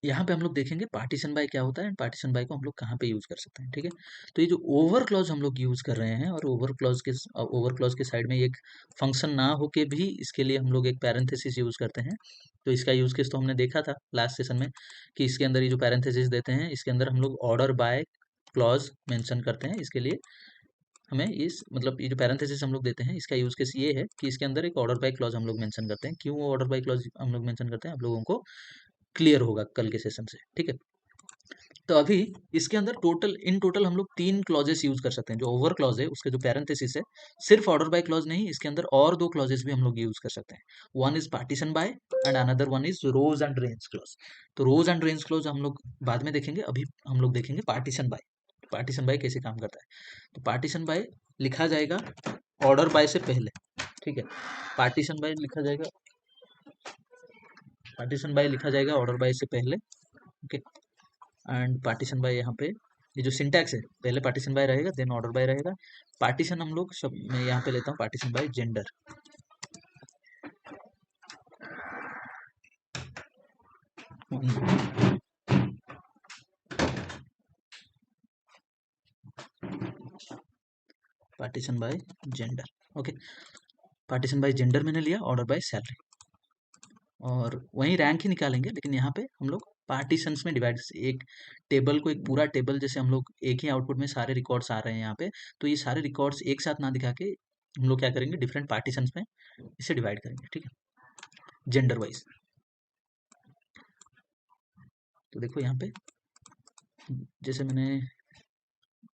यहाँ पे हम लोग देखेंगे पार्टीशन बाय क्या होता है एंड पार्टीशन बाय को हम लोग कहाँ पे यूज कर सकते हैं, ठीक है। तो ये जो ओवर क्लॉज हम लोग यूज कर रहे हैं, और ओवर क्लॉज के साइड में एक फंक्शन ना होके भी इसके लिए हम लोग एक पैरेंथेसिस यूज करते हैं। तो इसका यूज केस तो हमने देखा था लास्ट सेशन में, कि इसके अंदर ये जो पैरेंथेसिस देते हैं इसके अंदर हम लोग ऑर्डर बाय क्लॉज मेंशन करते हैं। इसके लिए हमें इस मतलब ये जो पैरेंथेसिस हम लोग देते हैं इसका यूज केस ये है कि इसके अंदर एक ऑर्डर बाय क्लॉज हम लोग मेंशन करते हैं। क्यों ऑर्डर बाय क्लॉज हम लोग मेंशन करते हैं, आप लोगों को क्लियर होगा कल के सेशन से, ठीक है। तो अभी इसके अंदर इन टोटल हम लोग 3 क्लॉजेस यूज कर सकते हैं। जो ओवर क्लॉज है उसके जो पैरेंथेसिस है, सिर्फ ऑर्डर बाय क्लॉज नहीं, इसके अंदर और 2 क्लॉजेस भी हम लोग यूज कर सकते हैं। One is partition by and another one is rows and range clause. तो रोज एंड रेंज क्लॉज हम लोग बाद में देखेंगे, अभी हम लोग देखेंगे पार्टीशन बाय। पार्टीशन बाय कैसे काम करता है। तो पार्टीशन बाय लिखा जाएगा ऑर्डर बाय से पहले, ठीक है। पार्टीशन बाय लिखा जाएगा पार्टीशन बाय लिखा जाएगा ऑर्डर बाय से पहले, ओके। एंड पार्टीशन बाय यहाँ पे ये जो सिंटैक्स है, पहले पार्टीशन बाय रहेगा देन ऑर्डर बाय रहेगा। पार्टीशन हम लोग सब मैं यहाँ पे लेता हूँ partition by gender. Partition by gender, okay. Partition by gender मैंने लिया, ऑर्डर बाय सैलरी, और वहीं रैंक ही निकालेंगे, लेकिन यहाँ पे हम लोग पार्टीशंस में डिवाइड, एक टेबल को, एक पूरा टेबल जैसे हम लोग एक ही आउटपुट में सारे रिकॉर्ड्स आ रहे हैं यहाँ पे, तो ये सारे रिकॉर्ड्स एक साथ ना दिखा के हम लोग क्या करेंगे, डिफरेंट पार्टीशंस में इसे डिवाइड करेंगे, ठीक है, जेंडर वाइज। तो देखो यहाँ पे जैसे मैंने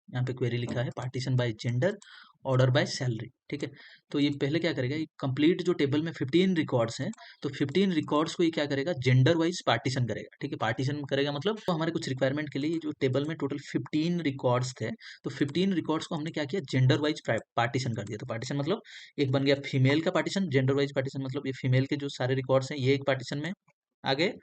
यहाँ पे क्वेरी लिखा है partition by gender order by salary, ठीक है। तो ये पहले क्या करेगा, ये कंप्लीट जो टेबल में 15 रिकॉर्ड्स हैं, तो 15 रिकॉर्ड्स को ये क्या करेगा, जेंडर वाइज पार्टीशन करेगा, ठीक है। पार्टीशन करेगा मतलब तो हमारे कुछ रिक्वायरमेंट के लिए ये जो टेबल में टोटल 15 रिकॉर्ड्स थे, तो 15 रिकॉर्ड्स को हमने क्या किया, जेंडर वाइज पार्टीशन कर दिया। तो पार्टीशन मतलब एक बन गया फीमेल का पार्टीशन, जेंडर वाइज पार्टीशन मतलब ये फीमेल के जो सारे रिकॉर्ड्स हैं ये एक पार्टीशन में आ गए,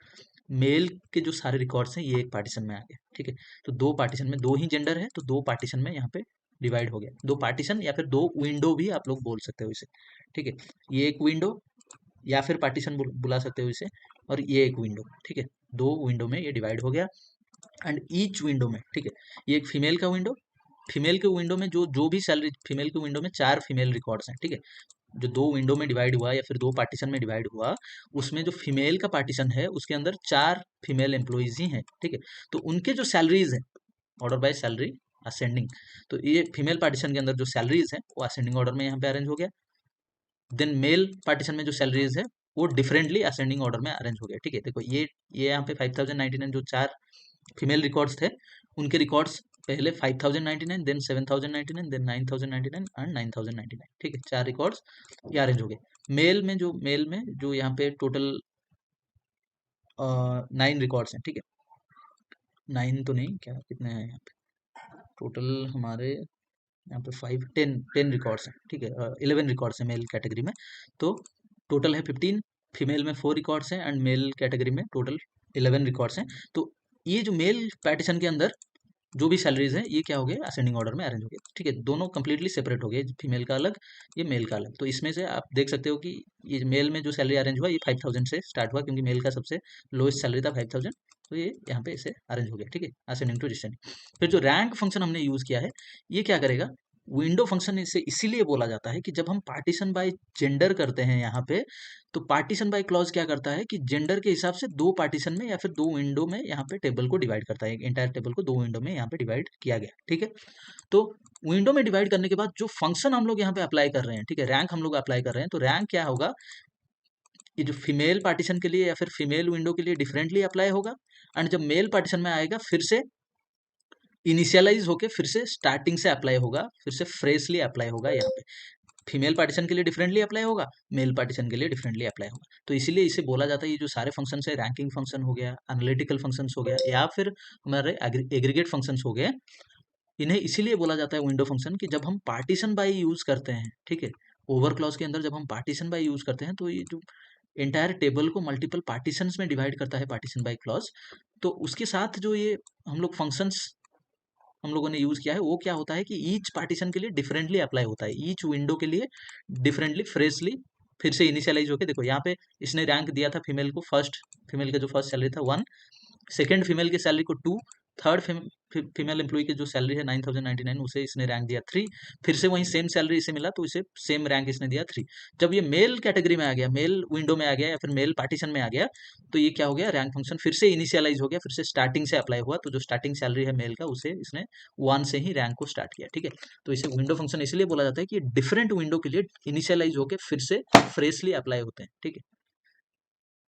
मेल के जो सारे रिकॉर्ड्स हैं ये एक पार्टीशन में आ गए, ठीक है। तो दो पार्टीशन में, दो ही जेंडर है तो दो पार्टीशन में यहाँ पे डिवाइड हो गया। दो पार्टीशन या फिर दो विंडो भी आप लोग बोल सकते हो इसे, ठीक है। ये एक विंडो या फिर पार्टीशन बुला सकते हो इसे, और ये एक विंडो, ठीक है। दो विंडो में ये डिवाइड हो गया। एंड ईच विंडो में, ठीक है, ये एक फीमेल का विंडो, फीमेल के विंडो में जो जो भी सैलरी, फीमेल के विंडो में 4 फीमेल रिकॉर्ड्स हैं, ठीक है। जो दो विंडो में डिवाइड हुआ या फिर दो पार्टीशन में डिवाइड हुआ, उसमें जो फीमेल का पार्टीशन है उसके अंदर 4 फीमेल एम्प्लॉइज ही हैं, ठीक है। तो उनके जो सैलरीज हैं ऑर्डर बाय सैलरी असेंडिंग, तो ये फीमेल पार्टीशन के अंदर जो सैलरीज हैं वो असेंडिंग ऑर्डर में यहाँ पे अरेंज हो गया। देन मेल पार्टीशन में जो सैलरीज है वो डिफरेंटली असेंडिंग ऑर्डर में अरेंज हो गया, ठीक है। देखो ये यहाँ पे 5099 जो 4 फीमेल रिकॉर्ड्स थे, उनके रिकॉर्ड्स पहले 5099, देन 7099, देन 9099 एंड 9099, ठीक है। 4 रिकॉर्ड्स ये अरेंज हो गए। मेल में जो यहाँ पे टोटल 9 रिकॉर्ड्स हैं, ठीक है। 9 तो नहीं, क्या कितने हैं यहाँ पे, टोटल हमारे यहाँ पे 10 रिकॉर्ड्स हैं, ठीक है। 11 रिकॉर्ड्स हैं मेल कैटेगरी में, तो टोटल है 15। फीमेल में 4 रिकॉर्ड्स हैं एंड मेल कैटेगरी में टोटल 11 रिकॉर्ड्स हैं। तो ये जो मेल पार्टीशन के अंदर जो भी सैलरीज है ये क्या हो गए, असेंडिंग ऑर्डर में अरेंज हो गए, ठीक है। दोनों कंप्लीटली सेपरेट हो गए, फीमेल का अलग, ये मेल का अलग। तो इसमें से आप देख सकते हो कि ये मेल में जो सैलरी अरेंज हुआ ये 5000 से स्टार्ट हुआ, क्योंकि मेल का सबसे लोएस्ट सैलरी था 5000, तो ये यहाँ पे इसे अरेंज हो गया, ठीक है, असेंडिंग टू डिसेंडिंग। फिर जो रैंक फंक्शन हमने यूज किया है, ये क्या करेगा, विंडो फंक्शन इसे इसीलिए बोला जाता है कि जब हम पार्टीशन बाय जेंडर करते हैं यहाँ पे, तो पार्टीशन बाय क्लॉज क्या करता है कि जेंडर के हिसाब से दो पार्टीशन में या फिर दो विंडो में यहाँ पे टेबल को डिवाइड करता है। इंटायर टेबल को दो विंडो में यहाँ पे डिवाइड किया गया, ठीक है। तो विंडो में डिवाइड करने के बाद जो फंक्शन हम लोग यहाँ पे अप्लाई कर रहे हैं, ठीक है, रैंक हम लोग अप्लाई कर रहे हैं, तो रैंक क्या होगा, ये जो फीमेल पार्टीशन के लिए या फिर फीमेल विंडो के लिए डिफरेंटली अप्लाई होगा, एंड जब मेल पार्टीशन में आएगा फिर से इनिशियलाइज होके फिर से स्टार्टिंग से अप्लाई होगा, फिर से फ्रेशली अप्लाई होगा। यहाँ पे फीमेल पार्टीशन के लिए डिफरेंटली अप्लाई होगा, मेल पार्टीशन के लिए डिफरेंटली अप्लाई होगा। तो इसीलिए इसे बोला जाता है, ये जो सारे फंक्शन है, रैंकिंग फंक्शन हो गया, एनालिटिकल फंक्शन हो गया, या फिर हमारे एग्रीगेट फंक्शन हो गए, इन्हें इसीलिए बोला जाता है विंडो फंक्शन, कि जब हम पार्टीशन बाय यूज करते हैं, ठीक है, ओवर क्लॉज के अंदर जब हम पार्टीशन बाय यूज करते हैं, तो ये जो एंटायर टेबल को मल्टीपल पार्टीशंस में डिवाइड करता है पार्टीशन बाय क्लॉज, तो उसके साथ जो ये हम लोग फंक्शंस हम लोगों ने यूज किया है, वो क्या होता है कि ईच पार्टीशन के लिए डिफरेंटली अप्लाई होता है, ईच विंडो के लिए डिफरेंटली फ्रेशली फिर से इनिशियलाइज होके। देखो यहाँ पे इसने रैंक दिया था फीमेल को, फर्स्ट फीमेल का जो फर्स्ट सैलरी था 1, सेकंड फीमेल की सैलरी को 2, थर्ड फीमेल एम्प्लॉय की जो सैलरी है 9099, उसे इसने रैंक दिया 3। फिर से वही सेम सैलरी इसे मिला तो इसे सेम रैंक इसने दिया 3। जब ये मेल कैटेगरी में आ गया, मेल विंडो में आ गया या फिर मेल पार्टीशन में आ गया, तो ये क्या हो गया, रैंक फंक्शन फिर से इनिशियलाइज हो गया, फिर से स्टार्टिंग से अप्लाई हुआ। तो जो स्टार्टिंग सैलरी है मेल का, उसे इसने 1 से ही रैंक को स्टार्ट किया। ठीक है, तो इसे विंडो फंक्शन इसलिए बोला जाता है कि डिफरेंट विंडो के लिए इनिशियलाइज होकर फिर से फ्रेशली अप्लाई होते हैं। ठीक है,